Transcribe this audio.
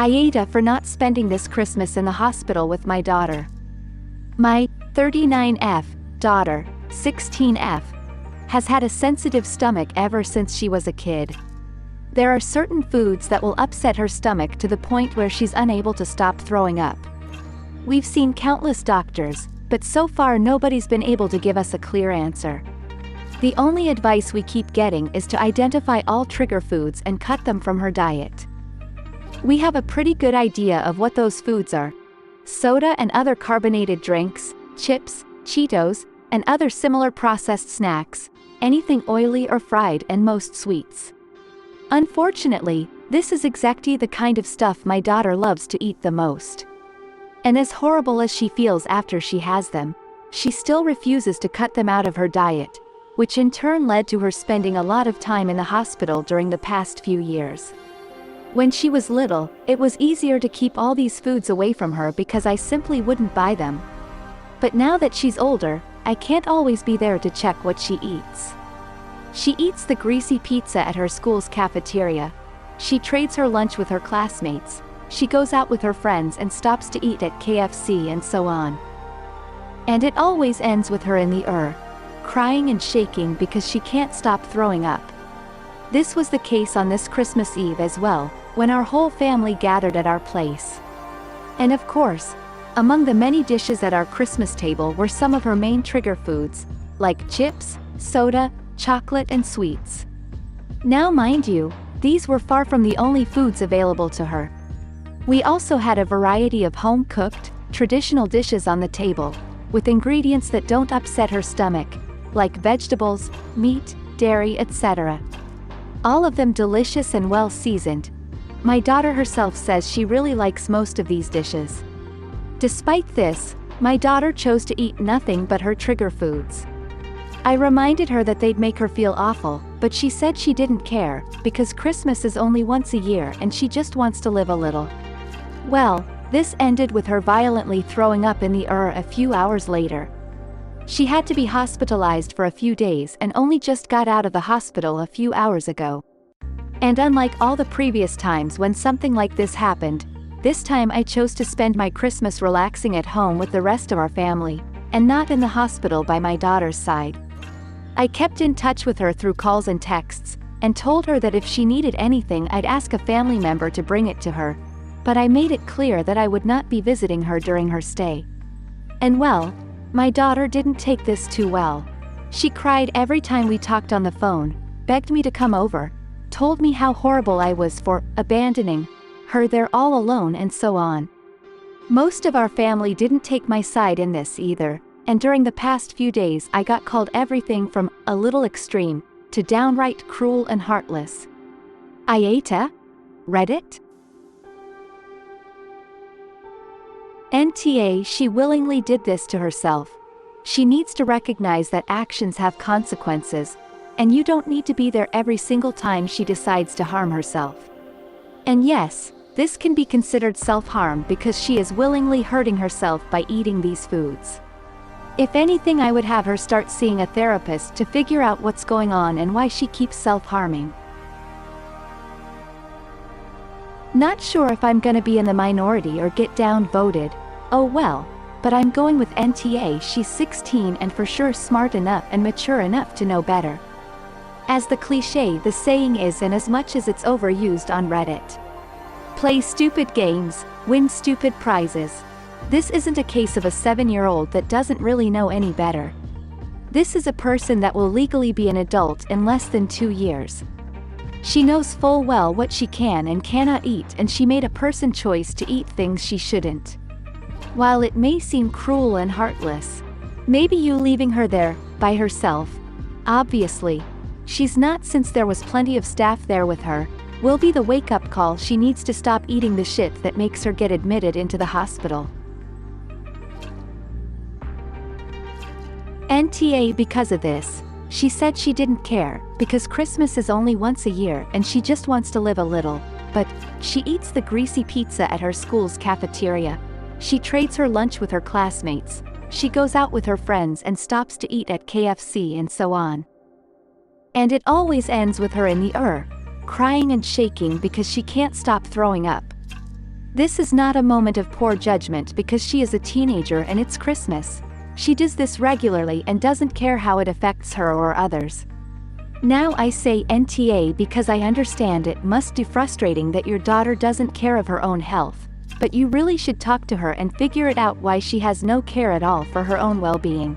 AITA for not spending this Christmas in the hospital with my daughter. My 39F daughter, 16F, has had a sensitive stomach ever since she was a kid. There are certain foods that will upset her stomach to the point where she's unable to stop throwing up. We've seen countless doctors, but so far nobody's been able to give us a clear answer. The only advice we keep getting is to identify all trigger foods and cut them from her diet. We have a pretty good idea of what those foods are: soda and other carbonated drinks, chips, Cheetos, and other similar processed snacks, anything oily or fried, and most sweets. Unfortunately, this is exactly the kind of stuff my daughter loves to eat the most. And as horrible as she feels after she has them, she still refuses to cut them out of her diet, which in turn led to her spending a lot of time in the hospital during the past few years. When she was little, it was easier to keep all these foods away from her because I simply wouldn't buy them. But now that she's older, I can't always be there to check what she eats. She eats the greasy pizza at her school's cafeteria. She trades her lunch with her classmates. She goes out with her friends and stops to eat at KFC and so on. And it always ends with her in the crying and shaking because she can't stop throwing up. This was the case on this Christmas Eve as well, when our whole family gathered at our place. And of course, among the many dishes at our Christmas table were some of her main trigger foods, like chips, soda, chocolate, and sweets. Now mind you, these were far from the only foods available to her. We also had a variety of home-cooked, traditional dishes on the table, with ingredients that don't upset her stomach, like vegetables, meat, dairy, etc. All of them delicious and well-seasoned. My daughter herself says she really likes most of these dishes. Despite this, my daughter chose to eat nothing but her trigger foods. I reminded her that they'd make her feel awful, but she said she didn't care, because Christmas is only once a year and she just wants to live a little. Well, this ended with her violently throwing up in the a few hours later. She had to be hospitalized for a few days and only just got out of the hospital a few hours ago. And unlike all the previous times when something like this happened, this time I chose to spend my Christmas relaxing at home with the rest of our family, and not in the hospital by my daughter's side. I kept in touch with her through calls and texts, and told her that if she needed anything I'd ask a family member to bring it to her, but I made it clear that I would not be visiting her during her stay. And well, my daughter didn't take this too well. She cried every time we talked on the phone, begged me to come over, told me how horrible I was for abandoning her there all alone, and so on. Most of our family didn't take my side in this either, and during the past few days I got called everything from a little extreme to downright cruel and heartless. AITA? Reddit? NTA, she willingly did this to herself. She needs to recognize that actions have consequences, and you don't need to be there every single time she decides to harm herself. And yes, this can be considered self-harm because she is willingly hurting herself by eating these foods. If anything, I would have her start seeing a therapist to figure out what's going on and why she keeps self-harming. Not sure if I'm gonna be in the minority or get downvoted. Oh well, but I'm going with NTA. She's 16 and for sure smart enough and mature enough to know better. As the cliché the saying is, and as much as it's overused on Reddit. Play stupid games, win stupid prizes. This isn't a case of a 7-year-old that doesn't really know any better. This is a person that will legally be an adult in less than 2 years. She knows full well what she can and cannot eat, and she made a personal choice to eat things she shouldn't. While it may seem cruel and heartless, maybe you leaving her there, by herself, obviously, she's not, since there was plenty of staff there with her, will be the wake-up call she needs to stop eating the shit that makes her get admitted into the hospital. NTA, because of this, she said she didn't care, because Christmas is only once a year and she just wants to live a little, but she eats the greasy pizza at her school's cafeteria. She trades her lunch with her classmates. She goes out with her friends and stops to eat at KFC and so on. And it always ends with her in the crying and shaking because she can't stop throwing up. This is not a moment of poor judgment because she is a teenager and it's Christmas. She does this regularly and doesn't care how it affects her or others. Now I say NTA because I understand it must be frustrating that your daughter doesn't care of her own health, but you really should talk to her and figure it out why she has no care at all for her own well-being.